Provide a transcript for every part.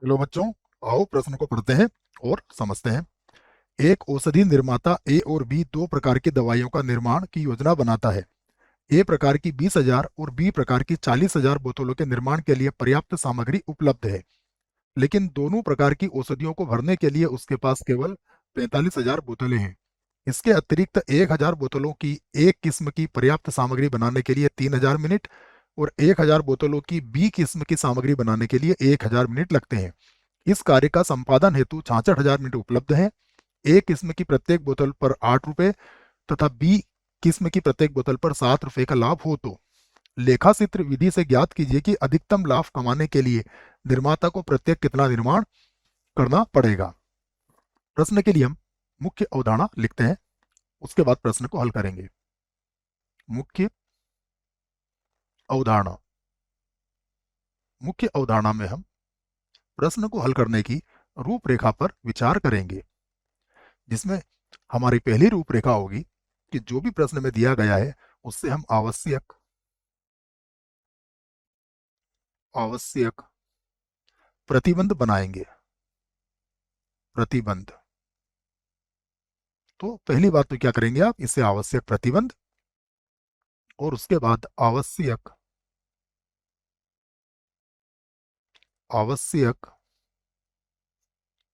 Hello बच्चों, आओ प्रश्न को पढ़ते हैं और समझते हैं। एक औषधि निर्माता ए और बी दो प्रकार की दवाइयों का निर्माण की योजना बनाता है। ए प्रकार की 20,000 और बी प्रकार की 40,000 बोतलों के निर्माण के लिए पर्याप्त सामग्री उपलब्ध है, लेकिन दोनों प्रकार की औषधियों को भरने के लिए उसके पास केवल 45,000 बोतलें हैं। इसके अतिरिक्त 1,000 बोतलों की एक किस्म की पर्याप्त सामग्री बनाने के लिए 3,000 मिनट और 1,000 बोतलों की बी किस्म की सामग्री बनाने के लिए 1,000 मिनट लगते हैं। इस कार्य का संपादन हेतु 66,000 मिनट उपलब्ध हैं। ए किस्म की प्रत्येक बोतल पर 8 रुपए तथा बी किस्म की प्रत्येक बोतल पर 7 रुपए का लाभ हो तो लेखाचित्र विधि से ज्ञात कीजिए कि अधिकतम लाभ कमाने के लिए निर्माता को प्रत्येक कितना निर्माण करना पड़ेगा। प्रश्न के लिए हम मुख्य अवधारणा लिखते हैं, उसके बाद प्रश्न को हल करेंगे। मुख्य अवधारणा। मुख्य अवधारणा में हम प्रश्न को हल करने की रूपरेखा पर विचार करेंगे, जिसमें हमारी पहली रूपरेखा होगी कि जो भी प्रश्न में दिया गया है उससे हम आवश्यक प्रतिबंध बनाएंगे। प्रतिबंध। तो पहली बात तो क्या करेंगे आप, इससे आवश्यक प्रतिबंध और उसके बाद आवश्यक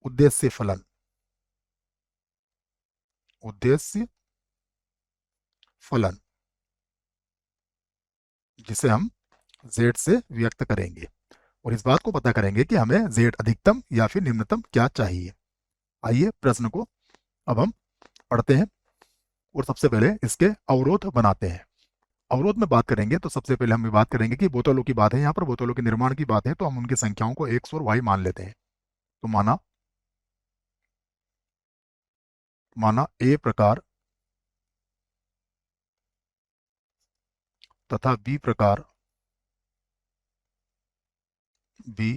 उद्देश्य फलन। उद्देश्य फलन जिसे हम z से व्यक्त करेंगे और इस बात को पता करेंगे कि हमें z अधिकतम या फिर निम्नतम क्या चाहिए। आइए प्रश्न को अब हम पढ़ते हैं और सबसे पहले इसके अवरोध बनाते हैं। अवरोध में बात करेंगे तो सबसे पहले हम ये बात करेंगे कि बोतलों की बात है, यहाँ पर बोतलों के निर्माण की बात है, तो हम उनकी संख्याओं को x और y मान लेते हैं। तो माना ए प्रकार तथा बी प्रकार बी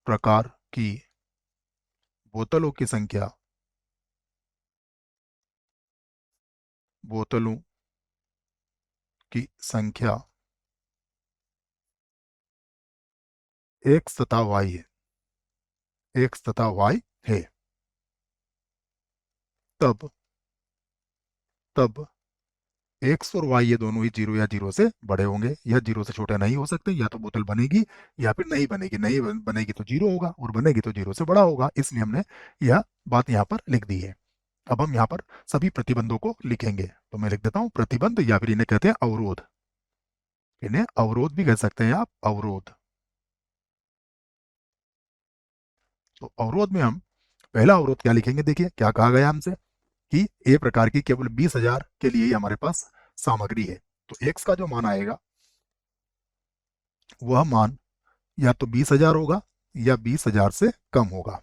प्रकार की बोतलों की संख्या बोतलों की संख्या x तथा y है। x तथा y है। तब तब एक्स और वाई ये दोनों ही जीरो या जीरो से बड़े होंगे, या जीरो से छोटे नहीं हो सकते। या तो बोतल बनेगी या फिर नहीं बनेगी। नहीं बनेगी तो जीरो होगा और बनेगी तो जीरो से बड़ा होगा, इसलिए हमने यह बात यहाँ पर लिख दी है। अब हम यहाँ पर सभी प्रतिबंधों को लिखेंगे, तो मैं लिख देता हूँ प्रतिबंध, या फिर इन्हें कहते हैं अवरोध। इन्हें अवरोध भी कह सकते हैं आप, अवरोध। तो अवरोध में हम पहला अवरोध क्या लिखेंगे, देखिए क्या कहा गया हमसे कि ए प्रकार की केवल 20,000 के लिए ही हमारे पास सामग्री है। तो एक्स का जो मान आएगा वह मान या तो 20,000 होगा या 20,000 से कम होगा।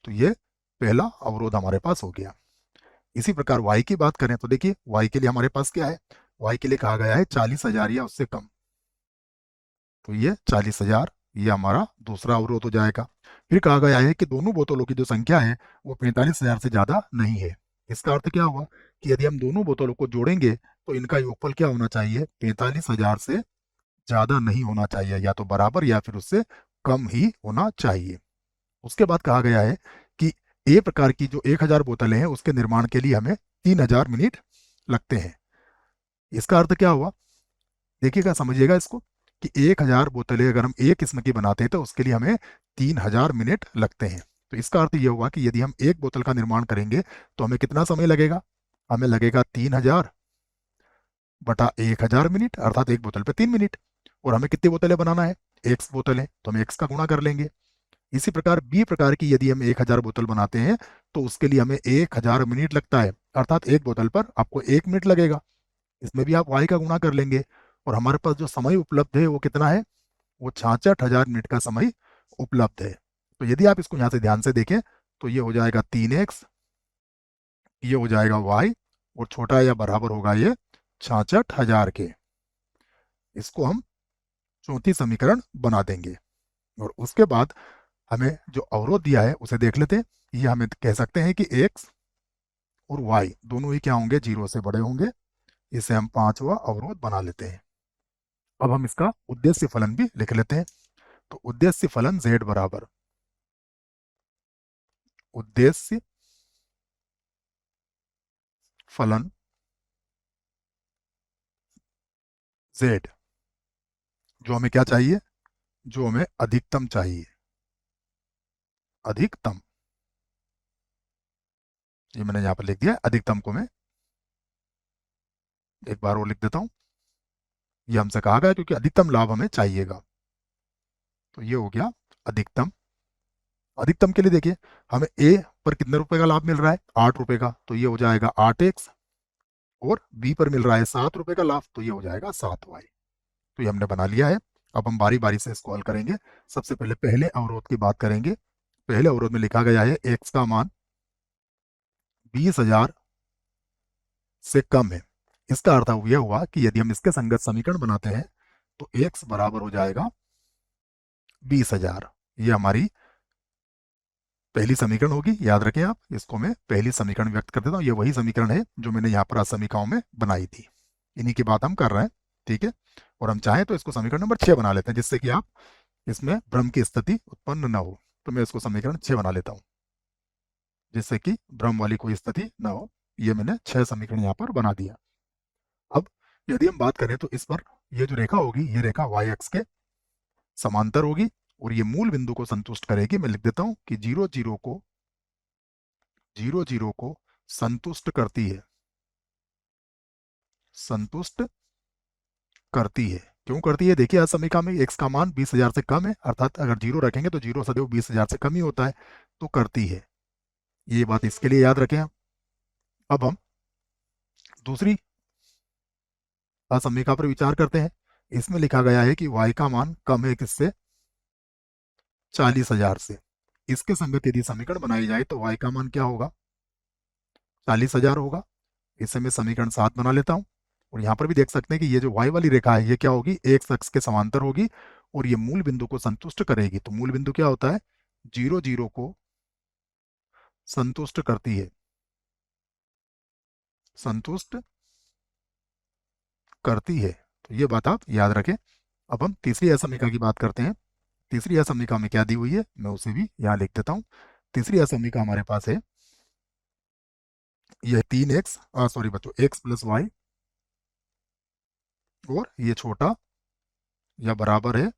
तो ये पहला अवरोध हमारे पास हो गया। इसी प्रकार y की बात करें तो देखिए y के लिए हमारे पास क्या है, y के लिए कहा गया है 40,000 या उससे कम। तो ये 40,000 ये हमारा दूसरा अवरोध हो जाएगा। फिर कहा गया है कि दोनों बोतलों की जो संख्या है वो 45,000 से ज्यादा नहीं है। इसका अर्थ क्या हुआ कि यदि हम दोनों बोतलों को जोड़ेंगे तो इनका योगफल क्या होना चाहिए, 45,000 से ज्यादा नहीं होना चाहिए, या तो बराबर या फिर उससे कम ही होना चाहिए। उसके बाद कहा गया है कि ए प्रकार की जो 1,000 बोतलें हैं उसके निर्माण के लिए हमें 3,000 मिनट लगते हैं। इसका अर्थ क्या हुआ, देखिएगा समझिएगा इसको कि 1,000 बोतलें अगर हम एक किस्म की बनाते हैं तो उसके लिए हमें 3,000 मिनट लगते हैं। तो इसका अर्थ यह हुआ कि यदि हम एक बोतल का निर्माण करेंगे तो हमें कितना समय लगेगा, हमें लगेगा 3,000 बटा 1,000 मिनट, अर्थात एक बोतल पे 3 मिनट। और हमें कितनी बोतलें बनाना है, एक्स बोतलें, तो हम एक्स का गुणा कर लेंगे। इसी प्रकार बी प्रकार की यदि हम 1,000 बोतल बनाते हैं तो उसके लिए हमें 1,000 मिनट लगता है, अर्थात एक बोतल पर आपको 1 मिनट लगेगा। इसमें भी आप वाई का गुणा कर लेंगे और हमारे पास जो समय उपलब्ध है वो कितना है, वो 66,000 मिनट का समय उपलब्ध है। तो यदि आप इसको यहाँ से ध्यान से देखें तो ये हो जाएगा 3x, ये हो जाएगा y, और छोटा या बराबर होगा ये 66,000 के। इसको हम चौथी समीकरण बना देंगे और उसके बाद हमें जो अवरोध दिया है उसे देख लेते हैं। ये हमें कह सकते हैं कि x और y दोनों ही क्या होंगे, जीरो से बड़े होंगे। इसे हम पांचवा अवरोध बना लेते हैं। अब हम इसका उद्देश्य फलन भी लिख लेते हैं। तो उद्देश्य फलन z बराबर उद्देश्य फलन z, जो हमें क्या चाहिए, जो हमें अधिकतम चाहिए, अधिकतम, ये मैंने यहां पर लिख दिया। अधिकतम को मैं एक बार और लिख देता हूं। ये हमसे कहा गया क्योंकि अधिकतम लाभ हमें चाहिएगा। तो ये हो गया अधिकतम। अधिकतम के लिए देखिए हमें ए पर कितने रुपए का लाभ मिल रहा है, 8 रुपए का, तो ये हो जाएगा 8x। और बी पर मिल रहा है 7 रुपए का लाभ, तो ये हो जाएगा 7y। तो ये हमने बना लिया है। अब हम बारी बारी से इसको हल करेंगे। सबसे पहले पहले अवरोध की बात करेंगे। पहले अवरोध में लिखा गया है x का मान 20,000 से कम है। इसका अर्थ यह हुआ कि यदि हम इसके संगत समीकरण बनाते हैं तो x बराबर हो जाएगा 20,000। ये हमारी पहली समीकरण होगी। याद रखें आप, इसको मैं पहली समीकरण व्यक्त कर देता हूँ। ये वही समीकरण है जो मैंने यहाँ पर असमीकाओं में बनाई थी, इन्हीं की बात हम कर रहे हैं। ठीक है, और हम चाहें तो इसको समीकरण नंबर 6 बना लेते हैं, जिससे कि आप इसमें भ्रम की स्थिति उत्पन्न न हो। तो मैं इसको समीकरण 6 बना लेता हूँ, जिससे कि भ्रम वाली कोई स्थिति न हो। ये मैंने 6 समीकरण यहाँ पर बना दिया। अब यदि हम बात करें तो इस पर ये जो रेखा होगी, ये रेखा y अक्ष के समांतर होगी और ये मूल बिंदु को संतुष्ट करेगी। मैं लिख देता हूं कि 0 0 को संतुष्ट करती है, संतुष्ट करती है। क्यों करती है, देखिए असमीका में x का मान 20,000 से कम है, अर्थात अगर 0 रखेंगे तो 0 सदैव 20,000 से कम ही होता है, तो करती है। ये बात इसके लिए याद रखें आप। अब हम दूसरी असमीका पर विचार करते हैं। इसमें लिखा गया है कि y का मान कम है किससे, 40,000 से। इसके संगत यदि समीकरण बनाई जाए तो y का मान क्या होगा, 40,000 होगा। इसे मैं समीकरण 7 बना लेता हूं। और यहां पर भी देख सकते हैं कि ये जो y वाली रेखा है ये क्या होगी, एक अक्ष के समांतर होगी और ये मूल बिंदु को संतुष्ट करेगी। तो मूल बिंदु क्या होता है, 0 0 को संतुष्ट करती है, संतुष्ट करती है। तो ये बात आप याद रखें। अब हम तीसरी असमीका की बात करते हैं। तीसरी असमीका में क्या दी हुई है, मैं उसे भी यहाँ लिख देता हूँ। तीसरी असमीका हमारे पास है, यह 3x, सॉरी बच्चों, x प्लस वाई और ये छोटा या बराबर है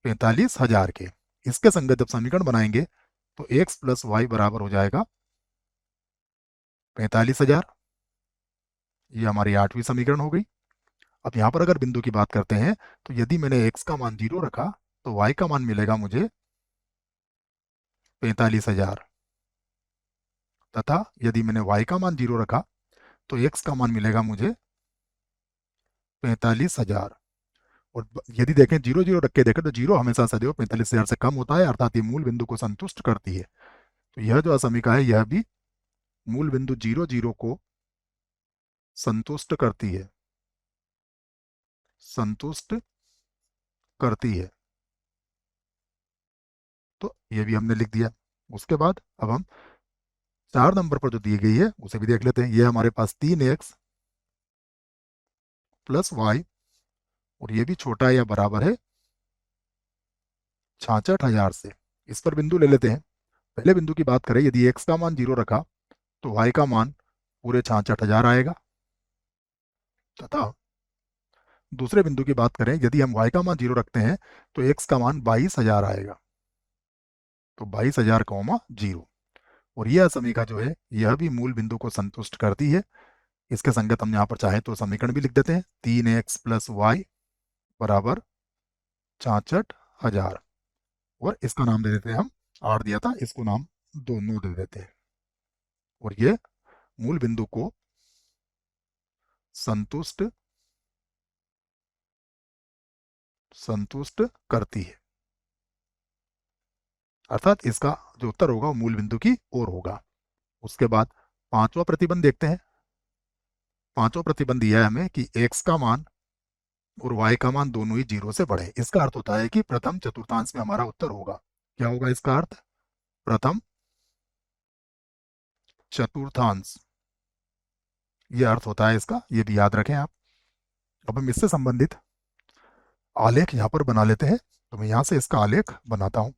45,000 के। इसके संगत जब समीकरण बनाएंगे तो x प्लस वाई बराबर हो जाएगा 45,000। ये हमारी 8वीं समीकरण हो गई। अब यहाँ पर अगर बिंदु की बात करते हैं तो यदि मैंने x का मान 0 रखा तो y का मान मिलेगा मुझे 45,000, तथा यदि मैंने y का मान 0 रखा तो x का मान मिलेगा मुझे 45,000। और यदि देखें 0 0 रख के देखें तो 0 हमेशा सदैव 45,000 से कम होता है, अर्थात ये मूल बिंदु को संतुष्ट करती है। तो यह जो असमीका है यह भी मूल बिंदु 0 0 को संतुष्ट करती है, संतुष्ट करती है। तो ये भी हमने लिख दिया। उसके बाद अब हम 4 नंबर पर जो दी गई है उसे भी देख लेते हैं। ये हमारे पास 3x प्लस वाई और ये भी छोटा या बराबर है 66,000 से। इस पर बिंदु ले लेते हैं। पहले बिंदु की बात करें, यदि x का मान 0 रखा तो y का मान पूरे 66,000 आएगा, तथा दूसरे बिंदु की बात करें, यदि हम y का मान 0 रखते हैं तो x का मान 22,000 आएगा, तो 22,000 कौमा 0। और यह समीका जो है यह भी मूल बिंदु को संतुष्ट करती है। इसके संगत हम यहाँ पर चाहे तो समीकरण भी लिख देते हैं, 3x प्लस वाई बराबर 66,000। और इसका नाम दे देते हैं हम, 8 दिया था, इसको नाम 2 दे देते हैं। और ये मूल बिंदु को संतुष्ट संतुष्ट करती है, अर्थात इसका जो उत्तर होगा वो मूल बिंदु की ओर होगा। उसके बाद पांचवा प्रतिबंध देखते हैं। पांचवा प्रतिबंध यह है हमें कि x का मान और y का मान दोनों ही 0 से बढ़े। इसका अर्थ होता है कि प्रथम चतुर्थांश में हमारा उत्तर होगा। क्या होगा इसका अर्थ, प्रथम चतुर्थांश, ये अर्थ होता है इसका, ये भी याद रखें आप। अब हम इससे संबंधित आलेख यहाँ पर बना लेते हैं। तो मैं यहाँ से इसका आलेख बनाता हूँ।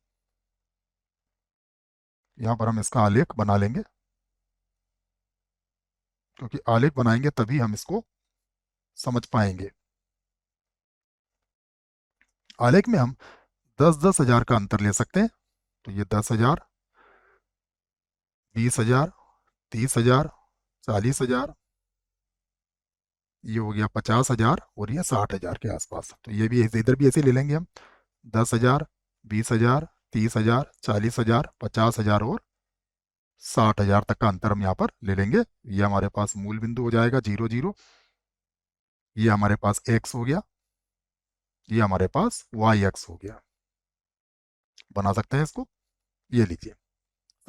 यहाँ पर हम इसका आलेख बना लेंगे, क्योंकि आलेख बनाएंगे तभी हम इसको समझ पाएंगे। आलेख में हम 10,000 का अंतर ले सकते हैं। तो ये 10,000, 20,000, 30,000, 40,000, ये हो गया 50,000 और ये 60,000 के आसपास। तो ये भी इधर भी ऐसे ले लेंगे हम, 10,000, 20,000, 30,000, 40,000, 50,000 और 60,000 तक का अंतर हम यहाँ पर ले लेंगे। ये हमारे पास मूल बिंदु हो जाएगा 0, 0। ये हमारे पास x हो गया, ये हमारे पास yx हो गया। बना सकते हैं इसको। ये लीजिए,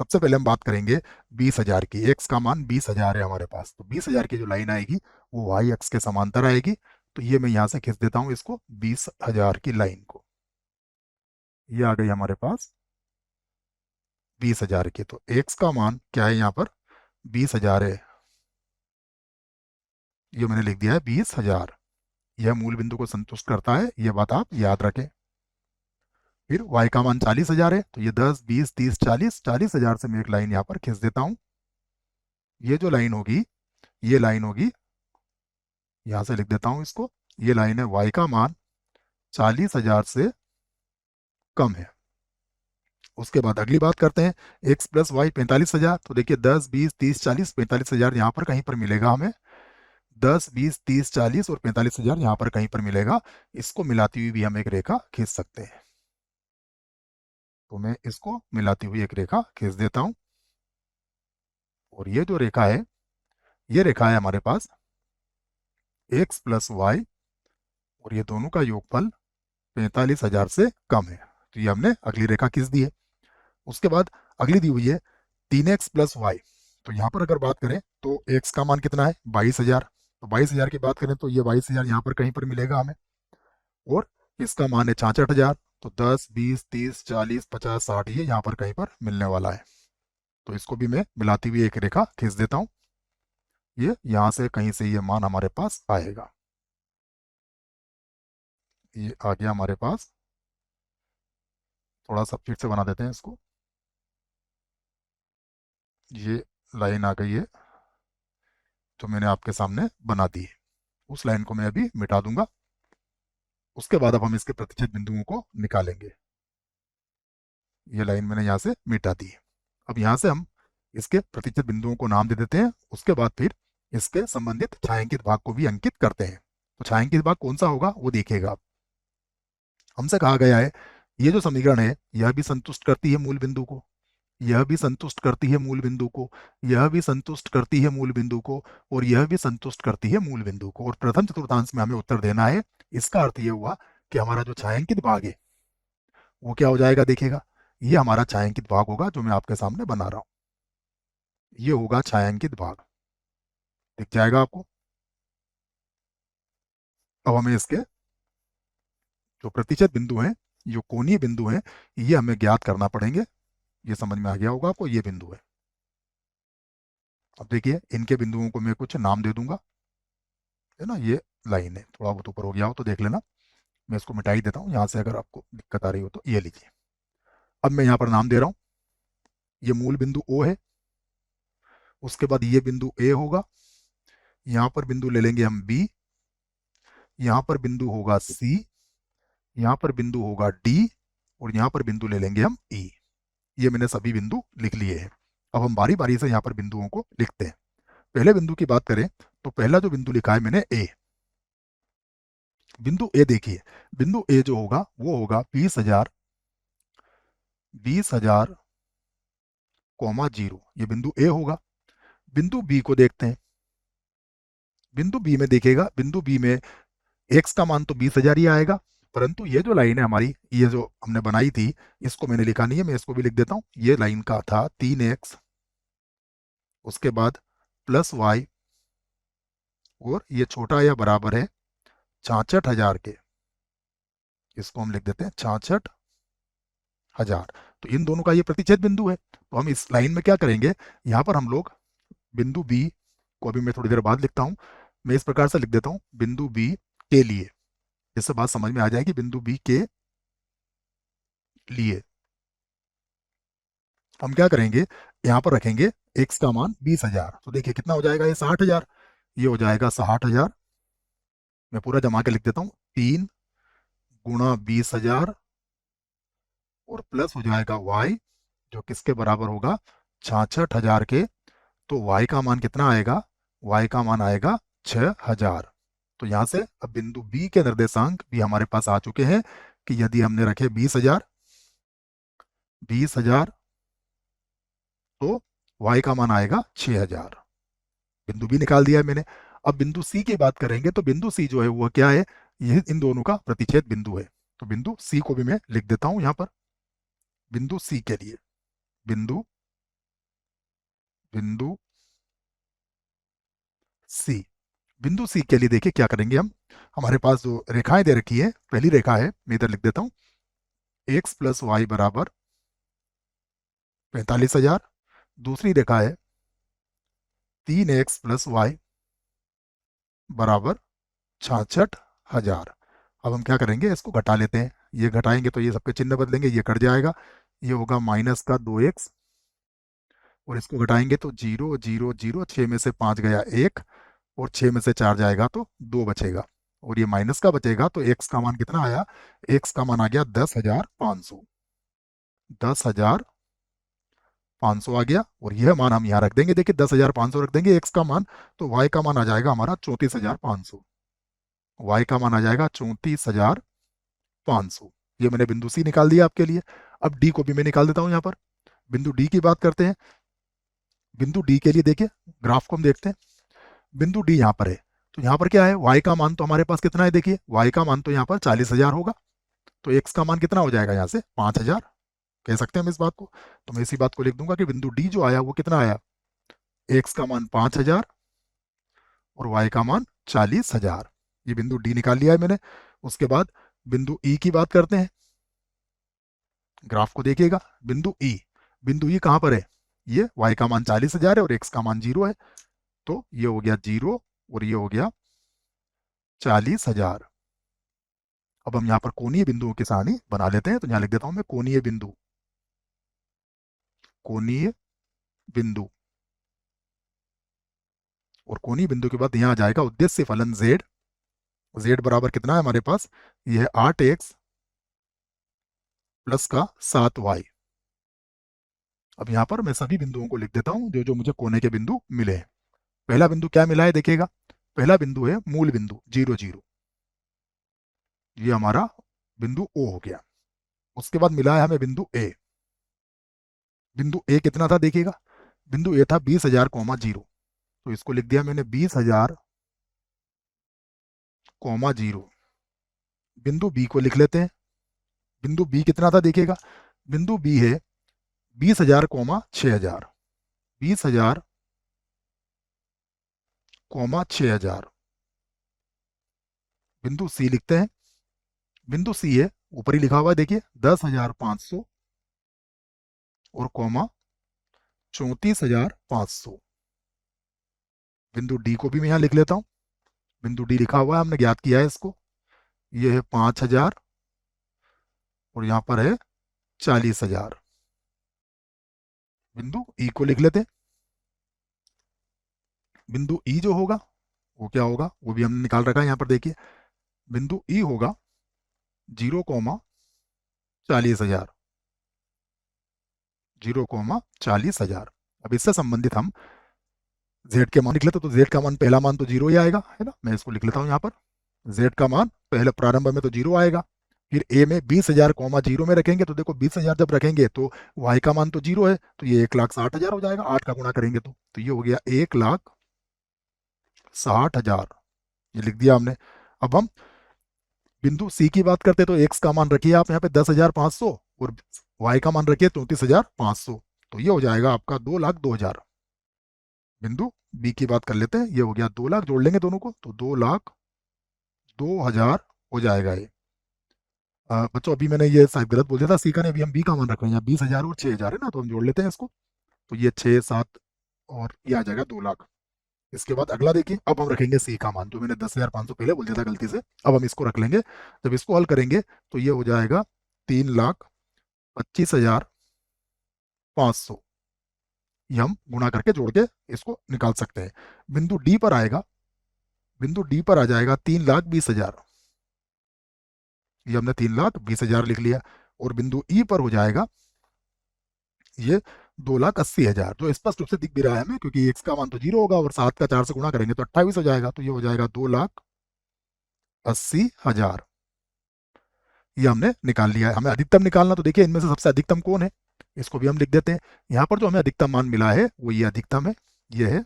सबसे पहले हम बात करेंगे 20,000 की। x का मान 20,000 है हमारे पास, तो 20,000 की जो लाइन आएगी वो वाई एक्स के समांतर आएगी। तो ये मैं यहाँ से खींच देता हूँ इसको, 20,000 की लाइन को। ये आ गई हमारे पास 20,000 की। तो x का मान क्या है यहाँ पर, 20,000 है। ये मैंने लिख दिया है 20,000। यह मूल बिंदु को संतुष्ट करता है, यह बात आप याद रखें। फिर y का मान 40,000 है, तो ये 10, 20, 30, 40, 40,000 से मैं एक लाइन यहाँ पर खींच देता हूँ। ये जो लाइन होगी, ये लाइन होगी, यहाँ से लिख देता हूँ इसको, ये लाइन है y का मान 40,000 से कम है। उसके बाद अगली बात करते हैं, x प्लस वाई 45,000। तो देखिए 10, 20, 30, 40, 45,000 यहाँ पर कहीं पर मिलेगा हमें। 10, 20, 30, 40 और 45,000 यहाँ पर कहीं पर मिलेगा। इसको मिलाती हुई भी हम एक रेखा खींच सकते हैं। तो मैं इसको मिलाती हुई एक रेखा खींच देता हूं। और ये जो रेखा है, ये रेखा है हमारे पास x प्लस वाई, और ये दोनों का योगफल 45,000 से कम है। तो ये हमने अगली रेखा खींच दी है। उसके बाद अगली दी हुई है 3x प्लस वाई। तो यहाँ पर अगर बात करें तो x का मान कितना है, 22,000। तो 22,000 की बात करें तो ये 22,000 यहाँ पर कहीं पर मिलेगा हमें। और इसका मान है 66,000। तो 10, 20, 30, 40, 50, 60 ये यहाँ पर कहीं पर मिलने वाला है। तो इसको भी मैं मिलाती हुई एक रेखा खींच देता हूँ। ये यहाँ से कहीं से ये मान हमारे पास आएगा। ये आ गया हमारे पास। थोड़ा सा फिर से बना देते हैं इसको। ये लाइन आ गई है जो मैंने आपके सामने बना दी है। उस लाइन को मैं अभी मिटा दूंगा। उसके बाद अब हम इसके प्रतिच्छेद बिंदुओं को निकालेंगे। ये लाइन मैंने यहाँ से मिटा दी है। अब यहाँ से हम इसके प्रतिच्छेद बिंदुओं को नाम दे देते हैं। उसके बाद फिर इसके संबंधित छायांकित भाग को भी अंकित करते हैं। तो छायांकित भाग कौन सा होगा वो देखिएगा आप। हमसे कहा गया है ये जो समीकरण है यह भी संतुष्ट करती है मूल बिंदु को, यह भी संतुष्ट करती है मूल बिंदु को, यह भी संतुष्ट करती है मूल बिंदु को, और यह भी संतुष्ट करती है मूल बिंदु को। और प्रथम चतुर्थांश में हमें उत्तर देना है। इसका अर्थ यह हुआ कि हमारा जो छायांकित भाग है वो क्या हो जाएगा, देखिएगा। ये हमारा छायांकित भाग होगा जो मैं आपके सामने बना रहा हूं। ये होगा छायांकित भाग, दिख जाएगा आपको। अब हमें इसके जो प्रतिशत बिंदु हैं, जो कोणीय बिंदु हैं, ये हमें ज्ञात करना पड़ेंगे। ये समझ में आ गया होगा आपको, ये बिंदु है। अब देखिए इनके बिंदुओं को मैं कुछ नाम दे दूंगा, है ना। ये लाइन है, थोड़ा बहुत ऊपर हो गया हो तो देख लेना। मैं इसको मिटा ही देता हूँ यहाँ से, अगर आपको दिक्कत आ रही हो तो। ये लीजिए, अब मैं यहाँ पर नाम दे रहा हूँ। ये मूल बिंदु O है। उसके बाद ये बिंदु A होगा। यहाँ पर बिंदु ले लेंगे हम B। यहाँ पर बिंदु होगा C। यहाँ पर बिंदु होगा D। और यहाँ पर बिंदु ले लेंगे हम E। ये मैंने सभी बिंदु लिख लिए हैं। अब हम बारी बारी से यहाँ पर बिंदुओं को लिखते हैं। पहले बिंदु की बात करें तो पहला जो बिंदु लिखा है मैंने A। बिंदु ए देखिए, बिंदु ए जो होगा वो होगा 20,000, 20,000 कोमा 0। ये बिंदु ए होगा। बिंदु बी को देखते हैं। बिंदु बी में देखिएगा, बिंदु बी में एक्स का मान तो 20,000 ही आएगा, परंतु ये जो लाइन है हमारी, ये जो हमने बनाई थी, इसको मैंने लिखा नहीं है, मैं इसको भी लिख देता हूँ। ये लाइन का था 3x, उसके बाद प्लस वाई, और ये छोटा या बराबर है 66,000 के। इसको हम लिख देते हैं 66,000। तो इन दोनों का ये प्रतिच्छेद बिंदु है। तो हम इस लाइन में क्या करेंगे, यहाँ पर हम लोग बिंदु बी को अभी मैं थोड़ी देर बाद लिखता हूँ। मैं इस प्रकार से लिख देता हूँ, बिंदु बी के लिए, जिससे बात समझ में आ जाएगी। बिंदु बी के लिए। हम क्या करेंगे, यहाँ पर रखेंगे x का मान 20,000, तो देखिए कितना हो जाएगा ये 60,000, ये हो जाएगा 60,000। मैं पूरा जमा के लिख देता हूँ, 3 × 20,000 और प्लस हो जाएगा y, जो किसके बराबर होगा, 66,000 के। तो y का मान कितना आएगा, y का मान आएगा 6,000। तो यहाँ से अब बिंदु B के निर्देशांक भी हमारे पास आ चुके हैं कि यदि हमने रखे 20,000 तो y का मान आएगा 6,000। बिंदु B निकाल दिया है मैंने। अब बिंदु C की बात करेंगे तो बिंदु C जो है वो क्या है, यह इन दोनों का प्रतिच्छेद बिंदु है। तो बिंदु C को भी मैं लिख देता हूं यहां पर। बिंदु C के लिए बिंदु बिंदु C, बिंदु C के लिए देखिए क्या करेंगे हम, हमारे पास जो रेखाएं दे रखी है, पहली रेखा है, मैं इधर लिख देता हूं, x + y = 45,000। दूसरी रेखा है 3x + y = 66,000। अब हम क्या करेंगे, इसको घटा लेते हैं, ये घटाएंगे तो ये सबके चिन्ह बदलेंगे, ये कट जाएगा, ये होगा -2x, और इसको घटाएंगे तो 0 0 0, 6 में से 5 गया 1, और 6 में से 4 जाएगा तो 2 बचेगा, और ये माइनस का बचेगा, तो x का मान कितना आया, x का मान आ गया 10,500। 10,500 आ गया, और यह मान हम यहाँ रख देंगे, देखिए 10,500 रख देंगे x का मान, तो y का मान आ जाएगा हमारा 34,500। y का मान आ जाएगा 34,500। ये मैंने बिंदु C निकाल दिया आपके लिए। अब D को भी मैं निकाल देता हूँ यहाँ पर। बिंदु D की बात करते हैं। बिंदु D के लिए देखिए ग्राफ को हम देखते हैं। बिंदु D यहाँ पर है, तो यहाँ पर क्या है, y का मान तो हमारे पास कितना है, देखिए y का मान तो यहाँ पर 40,000 होगा, तो x का मान कितना हो जाएगा यहाँ से 5,000, कह सकते हैं हम इस बात को। तो मैं इसी बात को लिख दूंगा कि बिंदु D जो आया वो कितना आया, x का मान 5,000 और y का मान 40,000। ये बिंदु D निकाल लिया है मैंने। उसके बाद बिंदु E की बात करते हैं। ग्राफ को देखिएगा, बिंदु E कहाँ पर है, ये y का मान 40,000 है और x का मान 0 है, तो ये हो गया 0 और ये हो गया 40,000। अब हम यहाँ पर कोणीय बिंदुओं की सारणी बना लेते हैं, तो यहाँ लिख देता हूं मैं कोणीय बिंदु, कोणीय बिंदु, और कोणीय बिंदु के बाद यहाँ आ जाएगा उद्देश्य फलन z। z बराबर कितना है हमारे पास, ये है 8x प्लस का 7y। अब यहाँ पर मैं सभी बिंदुओं को लिख देता हूँ जो जो मुझे कोने के बिंदु मिले हैं। पहला बिंदु क्या मिला है, देखिएगा पहला बिंदु है मूल बिंदु 0 0, ये हमारा बिंदु O हो गया। उसके बाद मिला है हमें बिंदु A। बिंदु A कितना था, देखिएगा बिंदु A था 20,000, 0, तो इसको लिख दिया मैंने 20,000, 0। बिंदु B को लिख लेते हैं। बिंदु B कितना था, देखिएगा बिंदु B है 20,000, 6,000, 20,000, 6,000। बिंदु C लिखते हैं। बिंदु C है, ऊपर ही लिखा हुआ है देखिए 10,500 और 34,500। बिंदु D को भी मैं यहाँ लिख लेता हूँ। बिंदु D लिखा हुआ है, हमने ज्ञात किया है इसको, ये है 5,000 और यहाँ पर है 40,000। बिंदु E को लिख लेते हैं। बिंदु E जो होगा वो क्या होगा, वो भी हमने निकाल रखा है यहाँ पर देखिए। बिंदु E होगा 0, 40,000, 0, 40,000। अब इससे संबंधित हम z के मान लिख लेते, तो z का मान पहला मान तो 0 ही आएगा, है ना। मैं इसको लिख लेता हूँ यहाँ पर, z का मान पहले प्रारंभ में तो 0 आएगा। फिर a में 20,000, 0 में रखेंगे, तो देखो 20,000 जब रखेंगे तो y का मान तो 0 है, तो ये 1,60,000 हो जाएगा, 8 का गुणा करेंगे तो ये हो गया 1,60,000। ये लिख दिया हमने। अब हम बिंदु C की बात करते हैं, तो x का मान रखिए आप यहाँ पे 10,500 और y का मान रखिए 34,500, तो ये हो जाएगा आपका 2,02,000। बिंदु B की बात कर लेते हैं, ये हो गया 2 लाख, जोड़ लेंगे दोनों को तो 2,02,000 हो जाएगा ये। बच्चों अभी मैंने ये शायद गलत बोल दिया था, C का नहीं, अभी हम B का मान रख रहे हैं, यहाँ 20,000 और 6,000 है ना, तो हम जोड़ लेते हैं इसको, तो ये 6 7 और ये आ जाएगा 2 लाख। इसके बाद अगला देखिए, अब हम रखेंगे C का मान, जो मैंने 10,500 पहले बोल दिया था गलती से, अब हम इसको रख लेंगे। जब इसको हल करेंगे तो ये हो जाएगा 3,00,000 25,500, ये हम गुणा करके जोड़ के इसको निकाल सकते हैं। बिंदु डी पर आएगा, बिंदु डी पर आ जाएगा 3,20,000, ये हमने 3,20,000 लिख लिया। और बिंदु ई पर हो जाएगा ये 2,80,000, जो स्पष्ट रूप से दिख भी रहा है हमें, क्योंकि एक्स का मान तो 0 होगा और 7 का 4 से गुणा करेंगे तो 28 हो जाएगा, तो ये हो जाएगा 2,80,000। ये हमने निकाल लिया है। हमें अधिकतम निकालना, तो देखिए इनमें से सबसे अधिकतम कौन है, इसको भी हम लिख देते हैं। यहाँ पर जो हमें अधिकतम मान मिला है वो ये अधिकतम है, ये है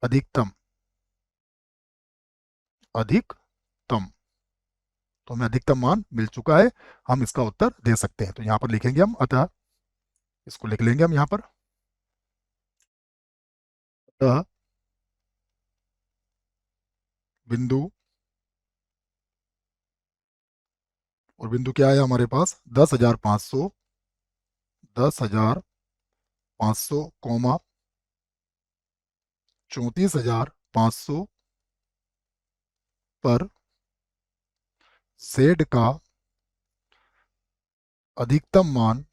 अधिकतम, अधिकतम। तो हमें अधिकतम मान मिल चुका है, हम इसका उत्तर दे सकते हैं। तो यहाँ पर लिखेंगे हम, अतः इसको लिख लेंगे हम यहाँ पर, अतः बिंदु, और बिंदु क्या है हमारे पास 10,500, 10,500 कौमा 34,500 पर जेड का अधिकतम मान,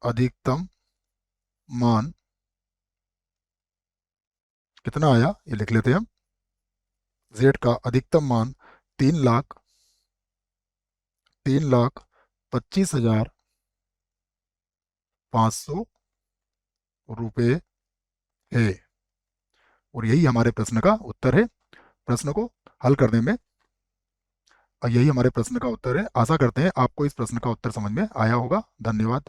अधिकतम मान कितना आया ये लिख लेते हैं हम। जेड का अधिकतम मान 3,25,500 रुपये है। और यही हमारे प्रश्न का उत्तर है। प्रश्न को हल करने में यही हमारे प्रश्न का उत्तर है। आशा करते हैं आपको इस प्रश्न का उत्तर समझ में आया होगा। धन्यवाद।